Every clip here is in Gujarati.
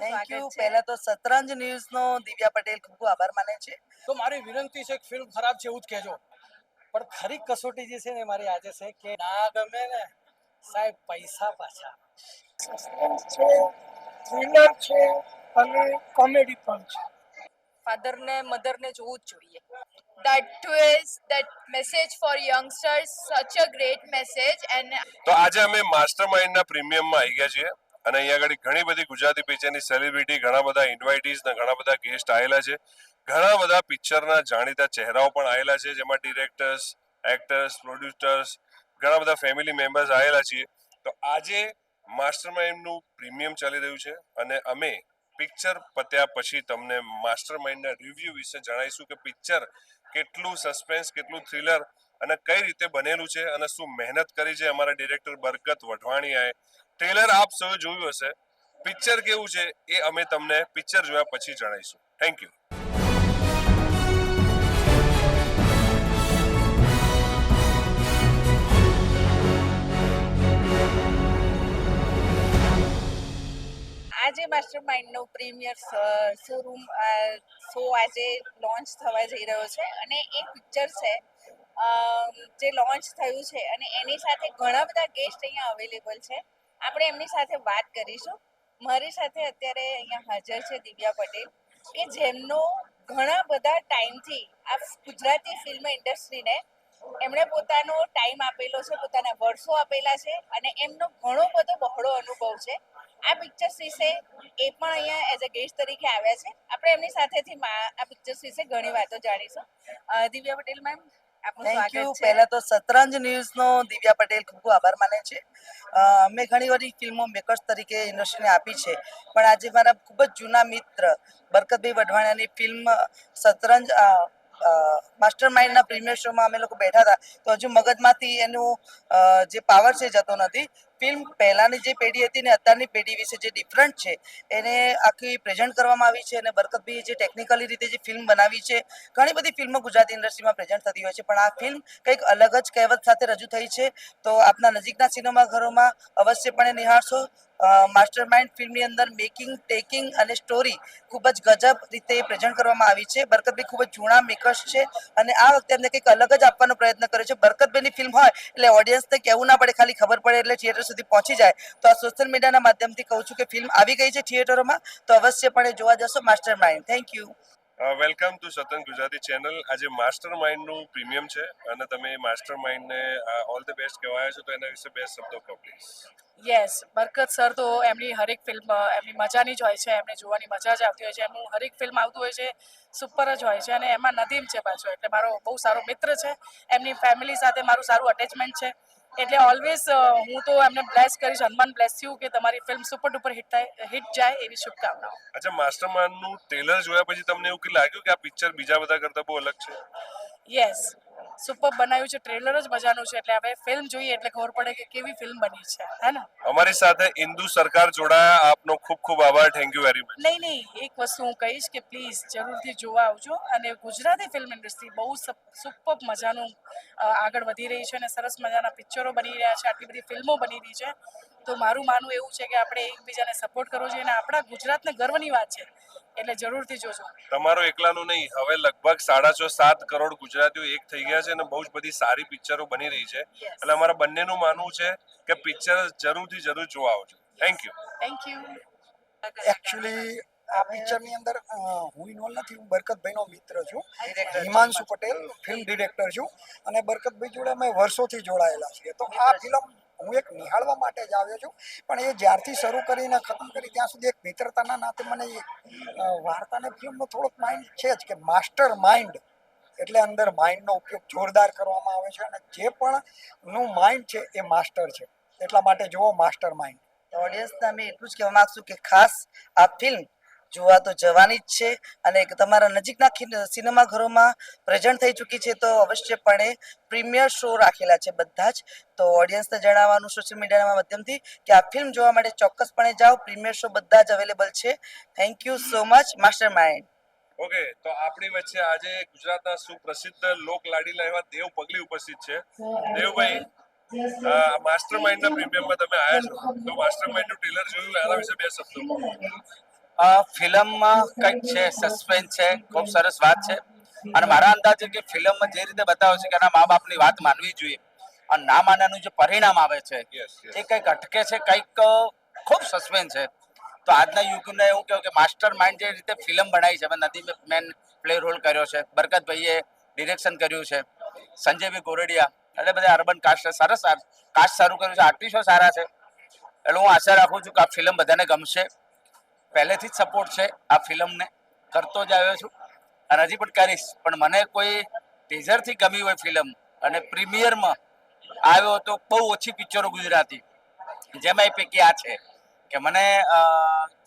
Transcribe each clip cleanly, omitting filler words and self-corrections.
Thank you. પહેલા તો સતરંજ ન્યૂઝનો દિવ્યા પટેલ ખૂબ ખૂબ આભાર માને છે. તો મારી વિનંતી છે કે ફિલ્મ ખરાબ છે એવું જ કહેજો, પણ ખરી કસોટી જે છે ને મારી આજે છે કે ના ગમે ને સાહેબ પૈસા પાછા. સસ્પેન્સ છે, થ્રિલર છે અને કોમેડી પણ છે. ફાધર ને મધર ને જોવું જ જોઈએ. That twist, that message for youngsters, such a great message. And તો આજે અમે માસ્ટર માઇન્ડના પ્રીમિયમમાં આવી ગયા છીએ અને અહીંયા આગળ ઘણી બધી ગુજરાતી પિક્ચરની સેલિબ્રિટી, ઘણા બધા ઇન્વાઇટીઝ ને ઘણા બધા ગેસ્ટ આવેલા છે. ઘણા બધા પિક્ચરના જાણીતા ચહેરાઓ પણ આવેલા છે, જેમાં ડિરેક્ટર્સ, એક્ટર્સ, પ્રોડ્યુસર્સ, ઘણા બધા ફેમિલી મેમ્બર્સ આવેલા છીએ. તો આજે માસ્ટર માઇન્ડનું પ્રીમિયમ ચાલી રહ્યું છે અને અમે પિક્ચર પત્યા પછી તમને માસ્ટર માઇન્ડના રિવ્યુ વિશે જણાવીશું કે પિક્ચર કેટલું સસ્પેન્સ, કેટલું થ્રિલર અને કઈ રીતે બનેલું છે અને શું મહેનત કરી છે અમારા ડિરેક્ટર બરકત વઢવાણીયાએ. ટ્રેલર આપ સૌ જોયું હશે. પિક્ચર કેવું છે એ અમે તમને પિક્ચર જોયા પછી જણાવીશું. Thank you. આજે માસ્ટર માઇન્ડનો પ્રીમિયર શોરૂમ શો આજે લોન્ચ થવા જઈ રહ્યો છે અને એ પિક્ચર છે જે લોન્ચ થયું છે અને એની સાથે ઘણા બધા ગેસ્ટ અહીંયા અવેલેબલ છે. આપણે એમની સાથે વાત કરીશું. મારી સાથે અત્યારે અહીંયા હાજર છે દિવ્યા પટેલ, કે જેમનો ઘણા બધા ટાઈમથી આ ગુજરાતી ફિલ્મ ઇન્ડસ્ટ્રીને એમણે પોતાનો ટાઈમ આપેલો છે, પોતાના વર્ષો આપેલા છે અને એમનો ઘણો બધો બહોળો અનુભવ છે. આ પિક્ચર્સ વિશે એ પણ અહીંયા એઝ અ ગેસ્ટ તરીકે આવ્યા છે. આપણે એમની સાથેથી આ પિક્ચર્સ વિશે ઘણી વાતો જાણીશું. દિવ્યા પટેલ મેમ, આપનું થેન્ક યુ. સ્વાગત છે. પહેલા તો સતરંજ ન્યૂઝનો દિવ્યા પટેલ ખૂબ ખૂબ આભાર માને છે. મેં ઘણી બધી ફિલ્મો મેકર્સ તરીકે ઇન્ડસ્ટ્રીને આપી છે, પણ આજે મારા ખૂબ જ જૂના મિત્ર બરકતભાઈ વઢવાણિયાની ફિલ્મ સતરંજ માસ્ટર માઇન્ડના પ્રીમિયર શોમાં અમે લોકો બેઠા હતા તો હજુ મગજમાંથી એનું જે પાવર છે જતો નથી. ફિલ્મ પહેલાની જે પેઢી હતી ને અત્યારની પેઢી વિશે જે ડિફરન્ટ છે એને આખી પ્રેઝન્ટ કરવામાં આવી છે અને બરકતભાઈએ જે ટેકનિકલી રીતે જે ફિલ્મ બનાવી છે, ઘણી બધી ફિલ્મો ગુજરાતી ઇન્ડસ્ટ્રીમાં પ્રેઝન્ટ થતી હોય છે, પણ આ ફિલ્મ કંઈક અલગ જ કહેવત સાથે રજૂ થઈ છે. તો આપના નજીકના સિનેમાઘરોમાં અવશ્યપણે નિહાળશો. માસ્ટર માઇન્ડ ફિલ્મની અંદર મેકિંગ, ટેકિંગ અને સ્ટોરી ખૂબ જ ગજબ રીતે પ્રેઝન્ટ કરવામાં આવી છે. બરકતભાઈ ખૂબ જ જૂના મેકર્સ છે અને આ વખતે એમને કંઈક અલગ જ આપવાનો પ્રયત્ન કર્યો છે. બરકતભાઈની ફિલ્મ હોય એટલે ઓડિયન્સને કહેવું ના પડે, ખાલી ખબર પડે એટલે થિયેટર સુધી પહોંચી જાય. તો આ સોશિયલ મીડિયાના માધ્યમથી કહું છું કે ફિલ્મ આવી ગઈ છે થિયેટરોમાં, તો અવશ્યપણે જોવા જશો master mind. Thank you. Welcome to સતન ગુજરાતી ચેનલ. આજે માસ્ટર માઇન્ડનું પ્રીમિયમ છે અને તમે માસ્ટર માઇન્ડને ઓલ ધ બેસ્ટ કહેવાય છો, તો એના વિશે બે શબ્દો કહો પ્લીઝ. યસ, બરકત સર તો એમની હરેક ફિલ્મ એમની મજાની જ હોય છે, એમને જોવાની મજા જ આવતી હોય છે. એમનું હરેક ફિલ્મ આવતું હોય છે સુપર જ હોય છે અને એમાં નદીમ છે પાછો, એટલે મારો બહુ સારો મિત્ર છે. એમની ફેમિલી સાથે મારું સારું અટેચમેન્ટ છે, એટલે ઓલવેઝ હું તો એમને બ્લેસ કરીશ, હનુમાન બ્લેસ થયું કે તમારી ફિલ્મ સુપર ડુપર હિટ જાય એવી શુભકામનાઓ. અચ્છા, માસ્ટર માઇન્ડનું ટ્રેલર જોયા પછી તમને એવું લાગ્યું કે આ પિક્ચર બીજા બધા કરતા બહુ અલગ છે? યસ, સુપર બનાવ્યું છે, ટ્રેલર જ મજાનું છે, એટલે હવે ફિલ્મ જોઈએ એટલે ખબર પડે કે કેવી ફિલ્મ બની છે, હે ને. અમારી સાથે ઇન્દુ સરકાર જોડાયા, આપનો ખૂબ ખૂબ આભાર. Thank you very much. નહીં, એક વસ્તુ હું કહીશ કે પ્લીઝ જરૂરથી જોવા આવજો અને ગુજરાતી ફિલ્મ ઇન્ડસ્ટ્રી બહુ સુપર મજાનું આગળ વધી રહી છે અને સરસ મજાના પિક્ચરો બની રહ્યા છે, આટલી બધી ફિલ્મો બની રહી છે. તો મારું માનવું એવું છે કે આપણે એકબીજાને સપોર્ટ કરવો જોઈએ અને આપણા ગુજરાતને ગર્વની વાત છે, એટલે જરૂરથી જોજો. તમારો એકલાનું નહીં, હવે લગભગ 6.5-7 કરોડ ગુજરાતીઓ એક થઈ ગયા છે અને બહુ જ બધી સારી પિક્ચરો બની રહી છે. એટલે અમારા બંનેનું માનવું છે કે પિક્ચર જરૂરથી જરૂર જોવા આવજો. Thank you. Thank you. Actually આ પિક્ચરની અંદર હું ઇન્વોલ્વ નથી. હું બરકતભાઈનો મિત્ર છું, હિમાંશુ પટેલ, ફિલ્મ ડિરેક્ટર છું અને બરકતભાઈ જોડે અમે વર્ષોથી જોડાયેલા છીએ. તો આ ફિલ્મ હું એક નિહાળવા માટે જ આવ્યો છું, પણ એ જ્યારથી શરૂ કરીને ખતમ કરી ત્યાં સુધી એક મિત્રતાના નાતે મને વાર્તાને ફિલ્મનો થોડોક માઇન્ડ છે જ કે માસ્ટર માઇન્ડ એટલે અંદર માઇન્ડનો ઉપયોગ જોરદાર કરવામાં આવે છે અને જે પણ નું માઇન્ડ છે એ માસ્ટર છે, એટલા માટે જુઓ માસ્ટર માઇન્ડ. ઓડિયન્સને અમે એટલું જ કહેવા માંગશું કે ખાસ આ ફિલ્મ જોવા તો જવાની જ છે અને તમારા નજીકના સિનેમાઘરોમાં પ્રેઝન્ટ થઈ ચૂકી છે, તો અવશ્યપણે પ્રીમિયર શો રાખેલા છે બધા જ. તો ઓડિયન્સને જણાવવાનું સોશિયલ મીડિયાના માધ્યમથી કે આ ફિલ્મ જોવા માટે ચોક્કસપણે જાઓ. પ્રીમિયર શો બધા જ અવેલેબલ છે. Thank you so much master mind. Okay, તો આપણી વચ્ચે આજે ગુજરાતના સુપ્રસિદ્ધ લોક લાડીલા એવા દેવ પગલી ઉપસ્થિત છે. દેવભાઈ, માસ્ટર માઇન્ડના પ્રીમિયમમાં તમે આવ્યા છો, તો માસ્ટર માઇન્ડનું ટ્રેલર જોયું, એના વિશે બે શબ્દો. ફિલ્મમાં કંઈક છે, સસ્પેન્સ છે, ખૂબ સરસ વાત છે. અને મારા અંદાજે કે ફિલ્મમાં જે રીતે બતાવે છે કે એના મા બાપની વાત માનવી જોઈએ અને ના માનવાનું જે પરિણામ આવે છે એ કંઈક અટકે છે, કંઈક ખૂબ સસ્પેન્સ છે. તો આજના યુગને એવું કહ્યું કે માસ્ટર માઇન્ડ જે રીતે ફિલ્મ બનાવી છે, નદીમ મેન પ્લે રોલ કર્યો છે, બરકતભાઈએ ડિરેક્શન કર્યું છે, સંજયભાઈ ગોરડિયા, એટલે બધા અર્બન કાસ્ટ સરસ કાસ્ટ સારું કર્યું છે, આર્ટિસ્ટો સારા છે. એટલે હું આશા રાખું છું કે આ ફિલ્મ બધાને ગમશે. પહેલેથી જ સપોર્ટ છે આ ફિલ્મને, કરતો જ આવ્યો છું અને હજી પણ કરીશ. પણ મને કોઈ ટીઝરથી ગમી હોય ફિલ્મ અને પ્રીમિયરમાં આવ્યો તો બહુ ઓછી પિક્ચરો ગુજરાતી, જેમાં એ પૈકી આ છે કે મને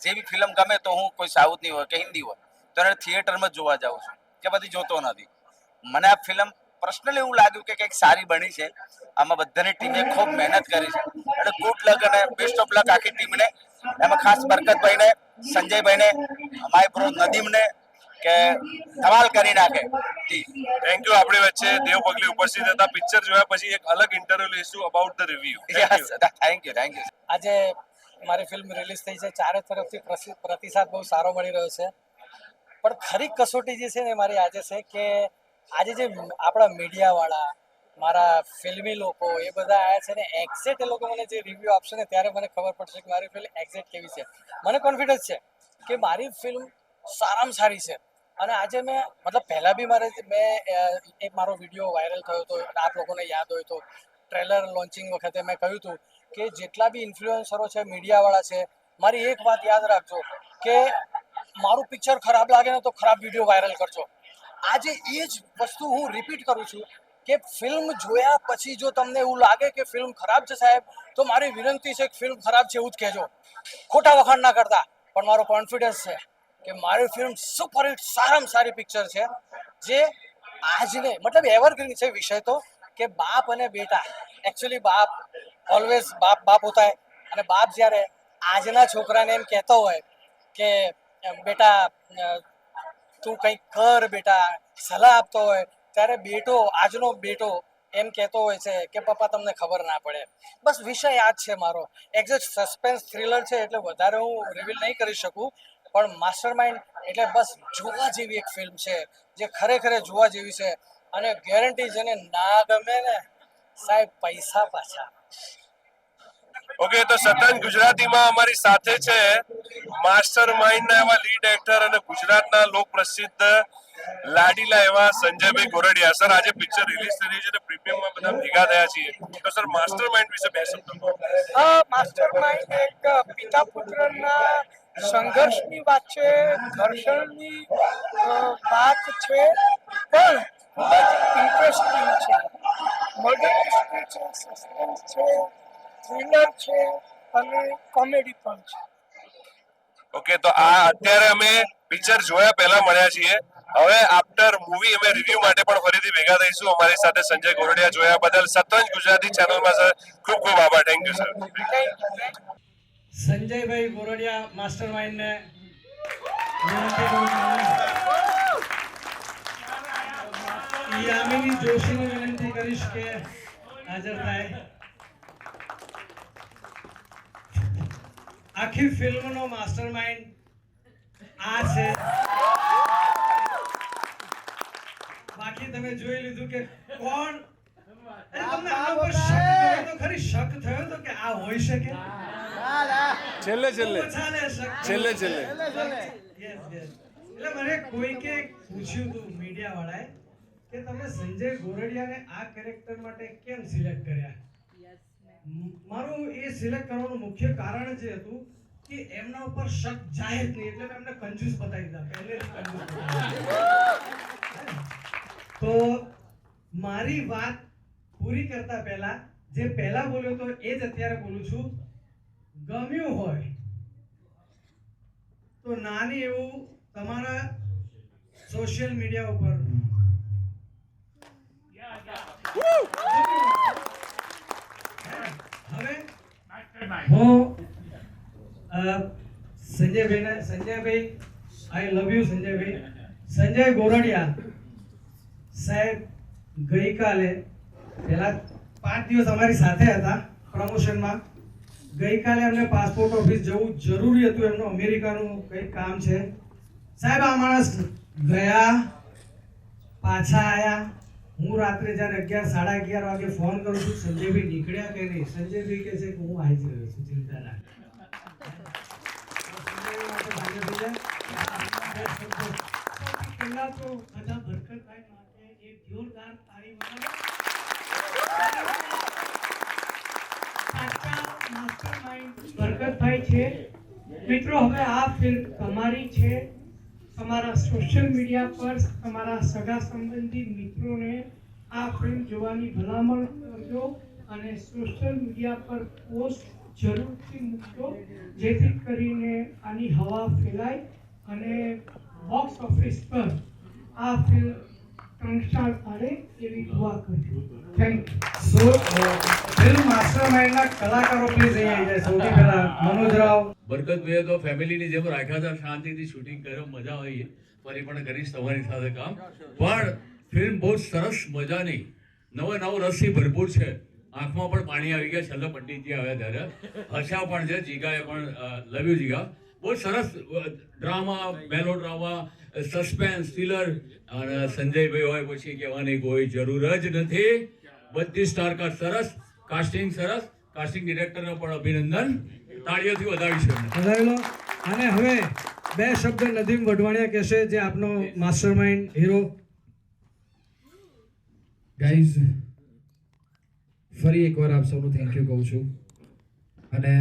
જેવી ફિલ્મ ગમે તો હું કોઈ સાઉથની હોય કે હિન્દી હોય તો એને થિયેટરમાં જોવા જાઉં છું, કે બધી જોતો નથી. મને આ ફિલ્મ પર્સનલી એવું લાગ્યું કે કંઈક સારી બની છે. આમાં બધાની ટીમે ખૂબ મહેનત કરી છે, એટલે ગુડ લક અને બેસ્ટ ઓફ લક આખી ટીમને. એમાં ખાસ બરકતભાઈને, સંજયભાઈને, માય બ્રો નદીમને કે ધમાલ કરી નાખે. Thank you. આપણી વચ્ચે દેવ પગલી ઉપસ્થિત હતા. પિક્ચર જોયા પછી એક અલગ ઇન્ટરવ્યુ લઈશું about the review. Thank you. આજે મારી ફિલ્મ રિલીઝ થઈ છે, ચારે તરફથી પ્રતિસાદ બહુ સારો મળી રહ્યો છે. પણ ખરી કસોટી જે છે ને મારી આજે છે કે આજે જે આપણા મીડિયાવાળા, મારા ફિલ્મી લોકો એ બધા આવ્યા છે ને, એક્ઝેક્ટ એ લોકો મને જે રિવ્યૂ આપશે ને ત્યારે મને ખબર પડશે કે મારી ફિલ્મ એક્ઝેક્ટ કેવી છે. મને કોન્ફિડન્સ છે કે મારી ફિલ્મ સારામાં સારી છે. અને આજે મતલબ પહેલાં બી મેં એક મારો વિડીયો વાયરલ થયો હતો, આપ લોકોને યાદ હોય તો ટ્રેલર લોન્ચિંગ વખતે મેં કહ્યું હતું કે જેટલા બી ઇન્ફ્લુએન્સરો છે, મીડિયાવાળા છે, મારી એક વાત યાદ રાખજો કે મારું પિક્ચર ખરાબ લાગે ને તો ખરાબ વિડીયો વાયરલ કરજો. આજે એ જ વસ્તુ હું રિપીટ કરું છું કે ફિલ્મ જોયા પછી જો તમને એવું લાગે કે ફિલ્મ ખરાબ છે સાહેબ, તો મારી વિનંતી છે કે ફિલ્મ ખરાબ છે એવું જ કહેજો, ખોટા વખાણ ના કરતા. પણ મારો કોન્ફિડન્સ છે કે મારી ફિલ્મ સુપરહિટ સારામાં સારી પિક્ચર છે, જે આજને મતલબ એવરગ્રીન છે વિષય તો, કે બાપ અને બેટા. એકચ્યુઅલી બાપ ઓલવેઝ બાપ હોતા હૈ, અને બાપ જ્યારે આજના છોકરાને એમ કહેતો હોય કે બેટા તું કંઈક કર, બેટા સલાહ આપતો હોય, ત્યારે આજનો બેટો એમ કહેતો હોય છે કે પપ્પા તમને ખબર ના પડે. બસ વિષય આ જ છે મારો. એક્ઝેક્ટ સસ્પેન્સ થ્રિલર છે એટલે વધારે હું રિવીલ નહીં કરી શકું, પણ માસ્ટર માઇન્ડ એટલે બસ જોવા જેવી એક ફિલ્મ છે, જે ખરેખર જોવા જેવી છે. અને ગેરંટી જેને ના ગમે ને સાહેબ, પૈસા પાછા. ઓકે, તો સતન ગુજરાતીમાં અમારી સાથે છે માસ્ટર માઇન્ડના એવા લીડ એક્ટર અને ગુજરાતના લોક પ્રસિદ્ધ લાડીલા એવા સંજયભાઈ ગોરડિયા. સર, આજે પિક્ચર રિલીઝ થઈ રહી છે અને પ્રીમિયમમાં બધા ભેગા થયા છીએ, તો સર માસ્ટર માઇન્ડ વિશે બે શબ્દો. માસ્ટર માઇન્ડ એક પિતા પુત્રના સંઘર્ષની વાત છે, ઘર્ષણની વાત છે, પણ ખૂબ જ ઇન્ટરેસ્ટિંગ છે. મર્ડર મિસ્ટ્રી છે, સસ્પેન્સ છે, થ્રિલર છે અને કોમેડી પણ છે. ઓકે, તો આ અત્યારે અમે પિક્ચર જોયા પહેલા મળ્યા છીએ. હવે આફ્ટર મૂવી અમે રિવ્યુ માટે પણ ફરીથી ભેગા થઈશું. અમારી સાથે સંજય ગોરડિયા જોયા બદલ સતંજ ગુજરાતી ચેનલમાં સર ખૂબ ખૂબ આભાર. Thank you sir. સંજયભાઈ ગોરડિયા માસ્ટર માઇન્ડને વિનંતી કરું છું. યામિની જોશીને વિનંતી કરીશ કે હાજર થાય. આખી ફિલ્મનો માસ્ટર માઇન્ડ આ છે. બાકી તમે જોઈ લીધું કે કોણ. તમને આના પર શક થયો તો ખરી, શક થયો તો કે આ હોઈ શકે. છેલ્લે એટલે મને કોઈકે પૂછ્યું હતું મીડિયા વાળાએ કે તમે સંજય ગોરડિયાને આ કેરેક્ટર માટે કેમ સિલેક્ટ કર્યા. મારું એ સિલેક્ટ કરવાનું મુખ્ય કારણ જે હતું કે એમના ઉપર શક જાય જ નહીં, એટલે મેં એમને કંજૂસ બતાવી દીધા, પહેલેથી કંજૂસ. તો મારી વાત પૂરી કરતા પહેલા જે પહેલા બોલ્યો તો એ જ અત્યારે બોલું છું. ગમ્યું હોય તો નાની એવું તમારા સોશિયલ મીડિયા ઉપર હવે હું સંજયભાઈ આઈ લવ યુ સંજયભાઈ. સંજય ગોરડિયા સાહેબ ગઈકાલે પહેલા 5 દિવસ અમારી સાથે હતા પ્રમોશનમાં, ગઈકાલે એમને પાસપોર્ટ ઓફિસ જવું જરૂરી હતું, એમનું અમેરિકાનું કંઈક કામ છે. સાહેબ આ માણસ ગયા પાછા આયા. હું રાત્રે જ્યારે 11 સાડા 11 વાગે ફોન કરું છું, સંજયભાઈ નીકળ્યા કે નહીં? સંજયભાઈ કહે છે કે હું આવી જ રહ્યો છું, ચિંતા ના પહેલા તો બધા બરકતભાઈ માટે એક જોરદાર તાળી વગાડો. સાચા માસ્ટરમાઇન્ડ બરકતભાઈ છે. મિત્રો હવે આ ફિલ્મ તમારી છે. તમારા સોશિયલ મીડિયા પર તમારા સગા સંબંધી મિત્રોને આ ફિલ્મ જોવાની ભલામણ કરજો અને સોશિયલ મીડિયા પર પોસ્ટ જરૂરથી મૂકજો, જેથી કરીને આની હવા ફેલાય અને બોક્સ ઓફિસ પર આ ફિલ્મ 3 સ્ટાર આવે એવી દુઆ કરજો. Thank you. ફિલ્મ માસ્ટરમાઇન્ડના કલાકારો પ્લીઝ અહીંયા આવી જાય. સૌથી પહેલા મનોજરાવ. બરકતભાઈએ તો ફેમિલીની જેમ રાખ્યા હતા, શાંતિથી શૂટિંગ કર્યો, મજા આવી. ફરી પણ કરીશ તમારી સાથે કામ. પણ ફિલ્મ બહુ સરસ મજાની, નવો રસથી ભરપૂર છે. આંખમાં પણ પાણી આવી ગયા છેલ્લે પંડિતજી આવ્યા ત્યારે. હર્ષા પણ છે, જીગાએ પણ લવ યુ જીગા. બહુ સરસ ડ્રામા, મેલો ડ્રામા, સસ્પેન્સ, થ્રિલર. અને સંજયભાઈ હોય પછી કહેવાની કોઈ જરૂર જ નથી. બધી સ્ટારકાસ્ટ સરસ, કાસ્ટિંગ સરસ. કાસ્ટિંગ ડિરેક્ટરને પણ અભિનંદન. તાળીઓથી વધાવીશું. વધારેલો. અને હવે 2 શબ્દ નદીમ વઢવાણિયા કહેશે, જે આપનો માસ્ટરમાઇન્ડ હીરો. ગાઈઝ, ફરી એકવાર આપ સૌનું થેન્ક યુ કહું છું. અને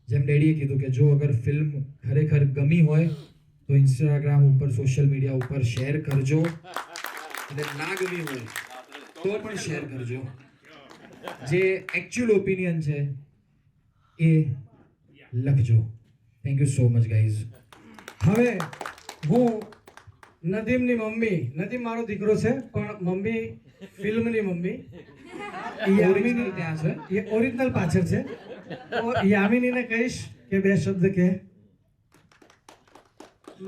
જેમ ડેડીએ કીધું કે જો અગર ફિલ્મ ખરેખર ગમી હોય તો ઇન્સ્ટાગ્રામ ઉપર, સોશિયલ મીડિયા ઉપર શેર કરજો. અને ના ગમી હોય તો પણ શેર કરજો. જે એકચ્યુઅલ ઓપિનિયન છે એ લખજો. Thank you so much guys. હવે હું નદીમની મમ્મી, નદીમ મારો દીકરો છે પણ મમ્મી ફિલ્મની મમ્મી યામિની ત્યાં છે, એ ઓરિજિનલ પાછળ છે. તો યામિનીને કહીશ કે 2 શબ્દ કે.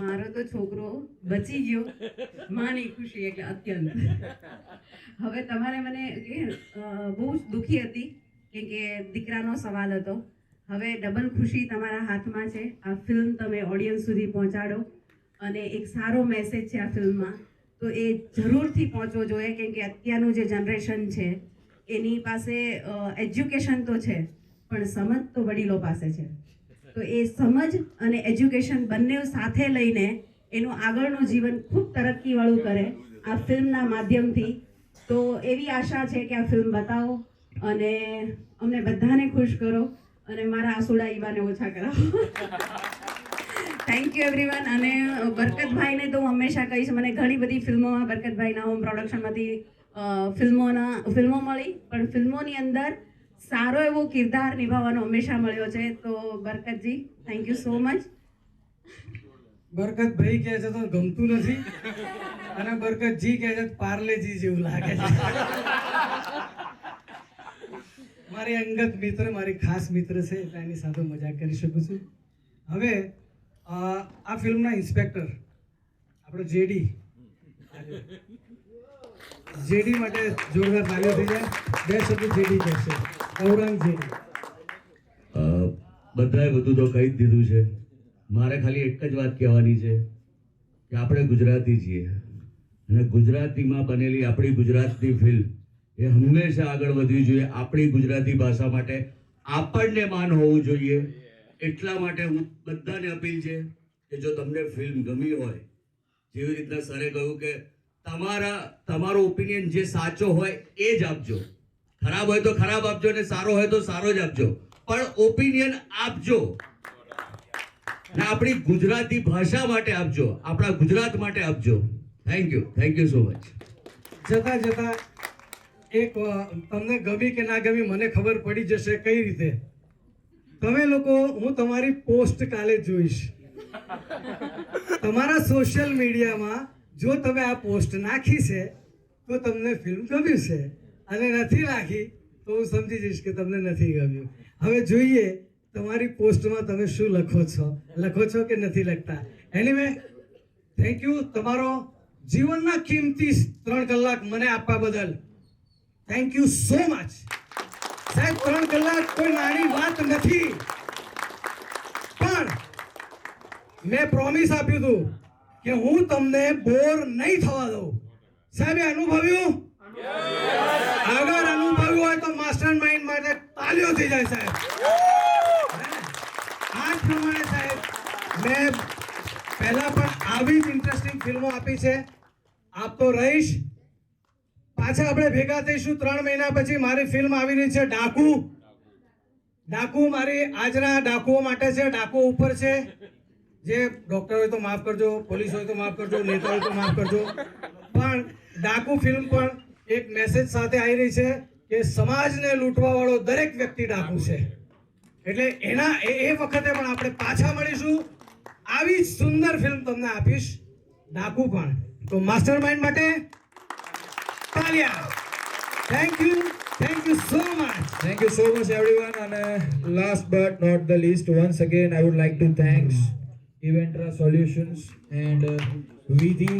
મારો તો છોકરો બચી ગયો, માની ખુશી એટલે અત્યંત. હવે તમારે મને બહુ જ દુઃખી હતી કેમ કે દીકરાનો સવાલ હતો. હવે ડબલ ખુશી તમારા હાથમાં છે. આ ફિલ્મ તમે ઓડિયન્સ સુધી પહોંચાડો અને એક સારો મેસેજ છે આ ફિલ્મમાં, તો એ જરૂરથી પહોંચવો જોઈએ કેમ કે અત્યારનું જે જનરેશન છે એની પાસે એજ્યુકેશન તો છે પણ સમજ તો વડીલો પાસે છે. તો એ સમજ અને એજ્યુકેશન બંને સાથે લઈને એનું આગળનું જીવન ખૂબ તરક્કીવાળું કરે આ ફિલ્મના માધ્યમથી. તો એવી આશા છે કે આ ફિલ્મ બતાવો અને અમને બધાને ખુશ કરો અને મારા આંસુડા ઈવાને ઓછા કરાવો. Thank you everyone. અને બરકતભાઈને તો હું હંમેશા કહીશ, મને ઘણી બધી ફિલ્મોમાં બરકતભાઈના હોમ પ્રોડક્શનમાંથી ફિલ્મો મળી, પણ ફિલ્મોની અંદર સારો એવો કિરદાર નિભાવવાનો હંમેશા મળ્યો છે. તો બરકતજી, થેન્ક યુ સો મચ. બરકતભાઈ કહે છે તો ગમતું નથી અને બરકતજી કહે છે પાર્લેજી જેવું લાગે છે. મારી અંગત મિત્ર, મારી ખાસ મિત્ર છે એટલે એની સાથે મજાક કરી શકું છું. હવે આ ફિલ્મના ઇન્સ્પેક્ટર આપણો જેડી માટે જોરદાર તાળીઓ થઈ જાય. 2 શબ્દ જેડી કહેશે. ઔરંગઝેબ. બધાએ બધું તો કહી જ દીધું છે. મારે ખાલી એક જ વાત કહેવાની છે કે આપણે ગુજરાતી છીએ અને ગુજરાતીમાં બનેલી આપણી ગુજરાતની ફિલ્મ એ હંમેશા આગળ વધવી જોઈએ. આપણી ગુજરાતી ભાષા માટે આપણને માન હોવું જોઈએ. એટલા માટે હું બધાને અપીલ છે કે જો તમને ફિલ્મ ગમી હોય, જેવી રીતના સરે કહ્યું કે તમારો ઓપિનિયન જે સાચો હોય એ જ આપજો. ખરાબ હોય તો ખરાબ આપજો અને સારો હોય તો સારો જ આપજો, પણ ઓપિનિયન આપજો ને આપણી ગુજરાતી ભાષા માટે આપજો, આપણા ગુજરાત માટે આપજો. Thank you so much. જતા એક તમને ગમી કે ના ગમી મને ખબર પડી જશે. કઈ રીતે? તમે લોકો, હું તમારી પોસ્ટ કાલે જોઈશ તમારા સોશિયલ મીડિયામાં. જો તમે આ પોસ્ટ નાખી છે તો તમને ફિલ્મ ગમ્યું છે અને નથી નાખી તો હું સમજી જઈશ કે તમને નથી ગમ્યું. હવે જોઈએ તમારી પોસ્ટમાં તમે શું લખો છો કે નથી લખતા. એનીવે, થેન્ક યુ તમારો જીવનના કિંમતી 3 કલાક મને આપવા બદલ. Thank you so much. સાહેબ 3 કલાક કોઈ નાની વાત નથી, પણ મેં પ્રોમિસ આપ્યું હતું કે હું તમને બોર નહીં થવા દઉં. સાહેબે અનુભવ્યું? અગર અનુભવ્યું હોય તો માસ્ટર માઇન્ડ માટે તાલીઓ થઈ જાય સાહેબ. આ જ પ્રમાણે સાહેબ મેં પહેલા પણ આવી જ ઇન્ટરેસ્ટિંગ ફિલ્મો આપી છે, આપતો રહીશ. પાછા આપણે ભેગા થઈશું 3 મહિના પછી. મારી ફિલ્મ આવી રહી છે ડાકુ. ડાકુ મારી આજના ડાકુઓ માટે છે, ડાકુ ઉપર છે. જે ડોક્ટર હોય તો માફ કરજો, પોલીસ હોય તો માફ કરજો, નેતા હોય તો માફ કરજો, પણ ડાકુ ફિલ્મ પણ એક મેસેજ સાથે આવી રહી છે કે સમાજને લૂંટવા વાળો દરેક વ્યક્તિ ડાકુ છે. એટલે એના એ વખતે પણ આપણે પાછા મળીશું. આવી જ સુંદર ફિલ્મ તમને આપીશ, ડાકુ પણ. તો માસ્ટર માઇન્ડ માટે તાલિયા. Thank you so much. Thank you so much everyone, and last but not the least, once again I would like to thanks Eventra Solutions and Vidhi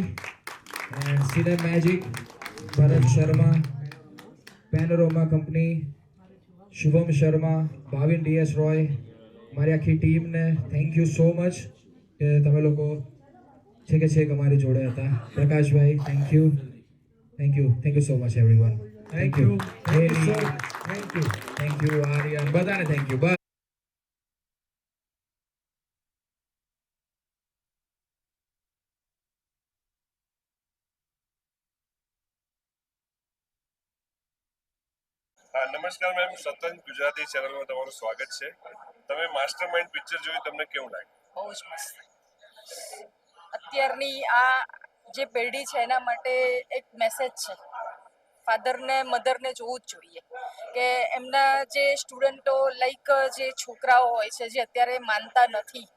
and Cinemagic, Bharat Sharma, Panorama Company, Shubham Sharma, Bhavin DS Roy, મારી આખી ટીમને થેન્ક યુ સો મચ કે તમે લોકો છેકે છેક અમારી જોડે હતા. Prakashbhai thank you so much everyone. Thank you Aryan, બધાને થેન્ક યુ. નમસ્કાર મેમ, સતન ગુજરાતી ચેનલમાં તમારું સ્વાગત છે. તમે માસ્ટર માઇન્ડ પિક્ચર જોયું, તમને કેવું લાગ્યું? બહુ જ મસ્ત. અત્યારની આ જે પેઢી છે એના માટે એક મેસેજ છે, ફાધરને મધરને જોવું જ જોઈએ કે એમના જે સ્ટુડન્ટો લાઈક જે છોકરાઓ હોય છે જે અત્યારે માનતા નથી,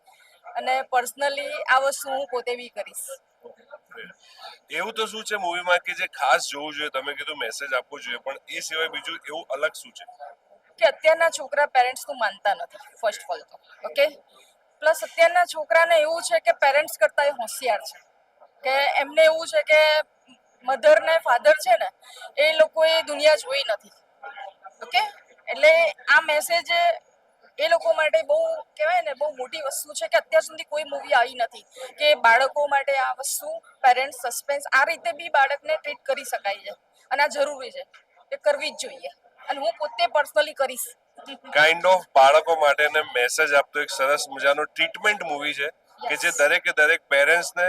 અને પર્સનલી આ વસ્તુ હું પોતે બી કરીશ. એવું તો શું છે મૂવીમાં કે જે ખાસ જોવું જોઈએ? તમે કીધું મેસેજ આપવો જોઈએ, પણ એ સિવાય બીજું એવું અલગ શું છે? કે અત્યારના છોકરા પેરેન્ટ્સનું માનતા નથી, ફર્સ્ટ ઓફ ઓલ તો. ઓકે, પ્લસ અત્યારના છોકરાને એવું છે કે પેરેન્ટ્સ કરતાં એ હોશિયાર છે, કે એમને એવું છે કે મધર ને ફાધર છે ને એ લોકોએ દુનિયા જોઈ નથી. ઓકે, એટલે આ મેસેજ એ લોકો માટે બહુ કહેવાય ને બહુ મોટી વસ્તુ છે કે અત્યાર સુધી કોઈ મૂવી આવી નથી કે બાળકો માટે આ વસ્તુ પેરેન્ટ્સ સસ્પેન્સ આ રીતે બી બાળકને ટ્રીટ કરી શકાય છે, અને આ જરૂરી છે એ કરવી જ જોઈએ, અને હું પોતે પર્સનલી કરીશ. કાઇન્ડ ઓફ બાળકો માટેને મેસેજ આપતો એક સરસ મજાનો ટ્રીટમેન્ટ મૂવી છે કે જે દરેકે દરેક પેરેન્ટ્સને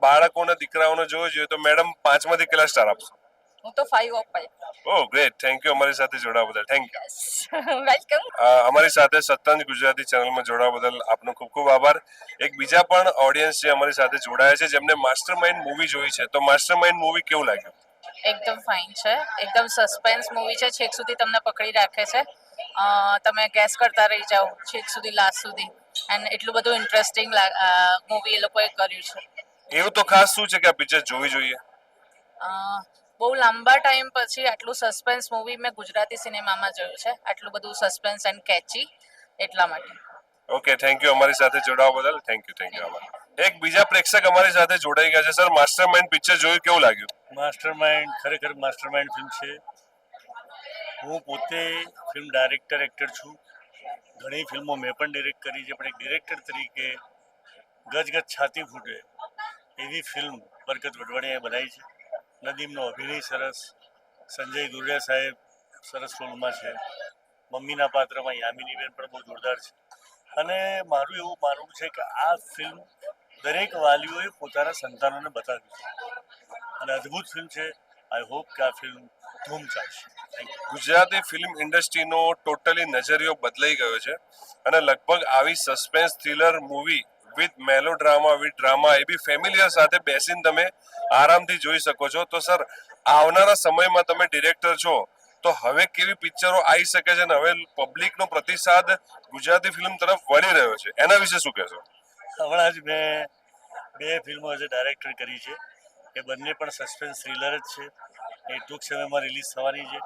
બાળકોને દીકરાઓને જોવું જોઈએ. તો મેડમ 5 માંથી કેટલા સ્ટાર આપશો? હું તો 5 of 5. Oh great, thank you અમારી સાથે જોડાવા બદલ. Thank you. વેલકમ. અમારી સાથે સતંજ ગુજરાતી ચેનલમાં જોડાવા બદલ આપનો ખૂબ ખૂબ આભાર. એક બીજા પણ ઓડિયન્સ છે અમારી સાથે જોડાયા છે જેમને માસ્ટર માઇન્ડ મૂવી જોઈ છે. તો માસ્ટર માઇન્ડ મૂવી કેવું લાગ્યું? એકદમ ફાઇન છે, એકદમ સસ્પેન્સ મૂવી છે, છેક સુધી તમને પકડી રાખે છે, તમે ગેસ કરતા રહી જાઓ છેક સુધી, લાસ્ટ સુધી, એન્ડ એટલું બધું ઇન્ટરેસ્ટિંગ મૂવી એ લોકોએ કર્યું છે. એવું તો ખાસ શું છે કે આ પિક્ચર જોવી જોઈએ? બહુ લાંબા ટાઈમ પછી આટલું સસ્પેન્સ મૂવી મેં ગુજરાતી સિનેમામાં જોયું છે, આટલું બધું સસ્પેન્સ એન્ડ કેચી, એટલા માટે. ઓકે, થેન્ક યુ અમારી સાથે જોડાવા બદલ. Thank you. એક બીજા પ્રેક્ષક અમારી સાથે જોડાઈ ગયા છે. સર, માસ્ટર માઇન્ડ પિક્ચર જોયું, કેવું લાગ્યું? માસ્ટર માઇન્ડ ખરેખર માસ્ટર માઇન્ડ ફિલ્મ છે. હું પોતે ફિલ્મ ડાયરેક્ટર એક્ટર છું. ઘણી ફિલ્મો મેં પણ ડિરેક્ટ કરી છે, પણ એક ડિરેક્ટર તરીકે ગજ છાતી ફૂટે એવી ફિલ્મ બરકત વઢવાણીયાએ બનાવી છે. નદીમનો અભિનય સરસ, સંજય દુરિયા સાહેબ સરસ રોલમાં છે, મમ્મીના પાત્રમાં યામિનીબેન પણ બહુ જોરદાર છે. અને મારું એવું માનવું છે કે આ ફિલ્મ દરેક વાલીઓએ પોતાના સંતાનોને બતાવ્યું છે, અને અદ્ભુત ફિલ્મ છે. આઈ હોપ કે આ ફિલ્મ ધૂમ ચાલશે. ગુજરાતી ફિલ્મ ઇન્ડસ્ટ્રીનો ટોટલી નજરિયો બદલાઈ ગયો છે, અને લગભગ આવી suspense thriller movie with melodrama with drama એ બી ફેમિલિયર સાથે બેસીને તમે આરામથી જોઈ શકો છો. તો સર, આવનારા સમયમાં તમે ડિરેક્ટર છો, તો હવે કેવી પિક્ચરો આવી શકે છે, અને હવે પબ્લિકનો પ્રતિસાદ ગુજરાતી ફિલ્મ તરફ વળી રહ્યો છે, એના વિશે શું કહેશો? હમણાં જ મેં 2 ફિલ્મો એઝ અ ડાયરેક્ટર કરી છે. એ બંને પણ સસ્પેન્સ થ્રિલર જ છે. એ ટૂંક સમયમાં રિલીઝ થવાની છે.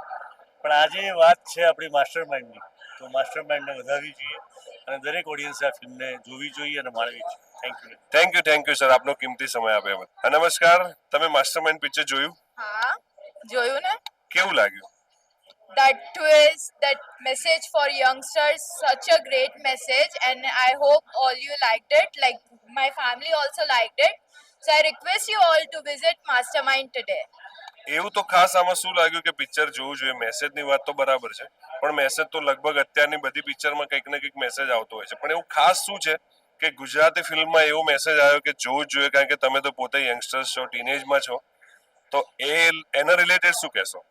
પણ આજે વાત છે આપણી માસ્ટર માઇન્ડની, તો માસ્ટર માઇન્ડને વધારવી જોઈએ, અને દરેક ઓડિયન્સે આ ફિલ્મને જોવી જોઈએ અને માણવી જોઈએ. થેન્ક યુ સર, આપનો કિંમતી સમય આપ્યા બદલ. નમસ્કાર, તમે માસ્ટર માઇન્ડ પિક્ચર જોયું? હા, જોયું ને. કેવું લાગ્યું? that twist, that message for youngsters, such a great message, and I hope all you liked it. Like my family also liked it. So I request you all to visit Mastermind today. એવું તો ખાસ આમાં શું લાગ્યું કે પિક્ચર જોવું જોઈએ? મેસેજની વાત તો બરાબર છે, પણ મેસેજ તો લગભગ અત્યારની બધી પિક્ચરમાં કંઈક ને કંઈક મેસેજ આવતો હોય છે, પણ એવું ખાસ શું છે કે ગુજરાતી ફિલ્મમાં એવો મેસેજ આવ્યો કે જોવું જ જોઈએ? કારણ કે તમે તો પોતે યંગસ્ટર્સ છો, ટીનેજમાં છો, તો એના રિલેટેડ શું કહેશો?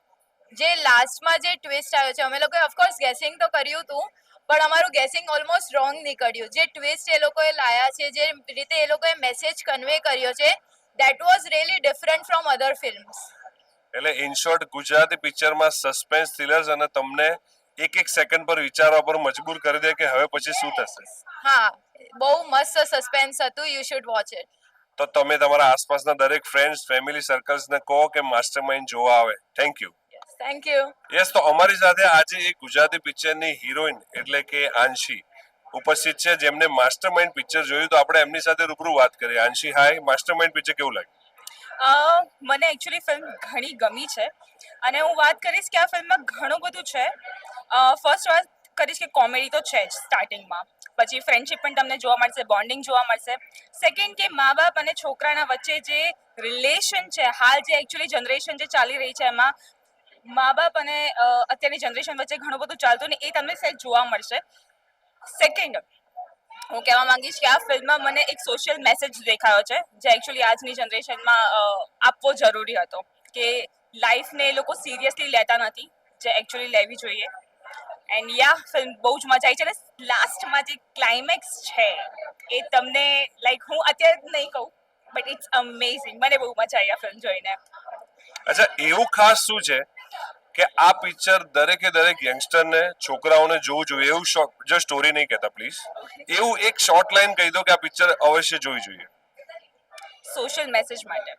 જે લાસ્ટમાં જે ટ્વિસ્ટ આવ્યો છે, અમે લોકોએ ઓફકોર્સ ગેસિંગ તો કર્યું હતું, પણ અમારું ગેસિંગ ઓલમોસ્ટ રોંગ નીકળ્યું. જે ટ્વિસ્ટ એ લોકોએ લાયા છે, જે રીતે એ લોકોએ મેસેજ કન્વે કર્યો છે, that was really different from other films. એટલે ઇન શોર્ટ ગુજરાતી પિક્ચરમાં સસ્પેન્સ થ્રિલર્સ અને તમને એક સેકન્ડ પર વિચારવા પર મજબૂર કરી દે કે હવે પછી શું થશે. હા, બહુ મસ્ત સસ્પેન્સ હતું. You should watch it. તો તમે તમારા આસપાસના દરેક ફ્રેન્ડ્સ, ફેમિલી સર્કલ્સને કહો કે માસ્ટરમાઇન્ડ જોવા આવે. Thank you. Thank you. Yes, તો અમારી સાથે આજે એક ગુજરાતી પિક્ચરની હિરોઈન એટલે કે આંશી ઉપસ્થિત છે, જેમને માસ્ટરમાઇન્ડ પિક્ચર જોયું. તો આપણે એમની સાથે રૂબરૂ વાત કરીએ. આંશી, હાય. માસ્ટરમાઇન્ડ પિક્ચર કેવું લાગ્યું? મને એકચ્યુઅલી ફિલ્મ ઘણી ગમી છે અને હું વાત કરીશ કે આ ફિલ્મમાં ઘણું બધું છે. ફર્સ્ટ વાત કરીશ કે કોમેડી તો છે જ સ્ટાર્ટિંગમાં, પછી ફ્રેન્ડશિપ પણ તમને જોવા મળશે, બોન્ડિંગ જોવા મળશે. સેકન્ડ કે મા બાપ અને છોકરાના વચ્ચે જે રિલેશન છે, હાલ જે એકચ્યુઅલી જનરેશન જે ચાલી રહી છે એમાં મા બાપ અને અત્યારની જનરેશન વચ્ચે ઘણું બધું ચાલતું ને એ તમને સહેજ જોવા મળશે. સેકન્ડ, હું કહેવા માંગીશ કે આ ફિલ્મમાં મને એક સોશિયલ મેસેજ દેખાયો છે જે એકચ્યુઅલી આજની જનરેશનમાં આપવો જરૂરી હતો, કે લાઈફને એ લોકો સિરિયસલી લેતા નથી, જે એકચ્યુઅલી લેવી જોઈએ. એન્ડ યા ફિલ્મ બહુ જ મજા આવી છે. અને લાસ્ટમાં જે ક્લાઇમેક્સ છે એ તમને લાઈક હું અત્યારે નહીં કહું, બટ ઇટ્સ અમેઝિંગ. મને બહુ મજા આવી આ ફિલ્મ જોઈને. અચ્છા, એવું ખાસ શું છે કે આ પિક્ચર દરેકે દરેક યંગસ્ટરને, છોકરાઓને જોવું જોઈએ? એવું જો સ્ટોરી નહીં કહેતા પ્લીઝ, એવું એક શોર્ટ લાઈન કહી દો કે આ પિક્ચર અવશ્ય જોવી જોઈએ. સોશિયલ મેસેજ માટે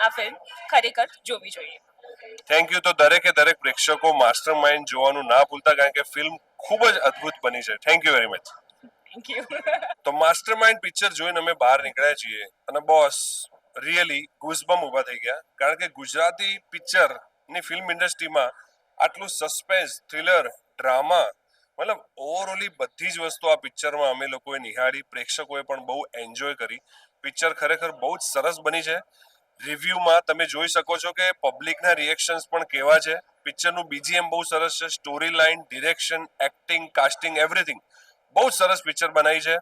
આ ફિલ્મ ખરેખર જોવી જોઈએ. Thank you. તો દરેકે દરેક પ્રેક્ષકો માસ્ટરમાઇન્ડ જોવાનું ના ભૂલતા, કારણ કે ફિલ્મ ખૂબ જ અદ્ભુત બની છે. Thank you very much. Thank you. તો માસ્ટરમાઇન્ડ પિક્ચર જોઈને અમે બહાર નીકળ્યા છીએ અને બોસ રિયલી ગુઝબમ ઊભા થઈ ગયા, કારણ કે ગુજરાતી પિક્ચરની ફિલ્મ ઇન્ડસ્ટ્રીમાં આટલું સસ્પેન્સ, થ્રિલર, ડ્રામા, મતલબ ઓવરઓલી બધી જ વસ્તુ આ પિક્ચરમાં અમે લોકોએ નિહાળી, પ્રેક્ષકોએ પણ બહુ એન્જોય કરી. પિક્ચર ખરેખર બહુ જ સરસ બની છે. રિવ્યુમાં તમે જોઈ શકો છો કે પબ્લિકના રિએક્શન્સ પણ કેવા છે. પિક્ચરનું BGM બહુ સરસ છે. Story line, direction, acting, casting, everything બહુ સરસ પિક્ચર બનાવી છે.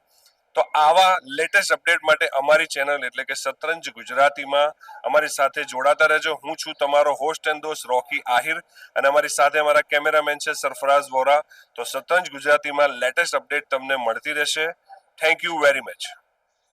તો આવા લેટેસ્ટ અપડેટ માટે અમારી ચેનલ એટલે કે શતરંજ ગુજરાતીમાં અમારી સાથે જોડાતા રહેજો. હું છું તમારો હોસ્ટ એન્ડ દોસ્ત રોકી આહિર, અને અમારી સાથે અમારા કેમેરામેન છે સરફરાઝ વોરા. તો શતરંજ ગુજરાતીમાં લેટેસ્ટ અપડેટ તમને મળતી રહેશે. Thank you very much.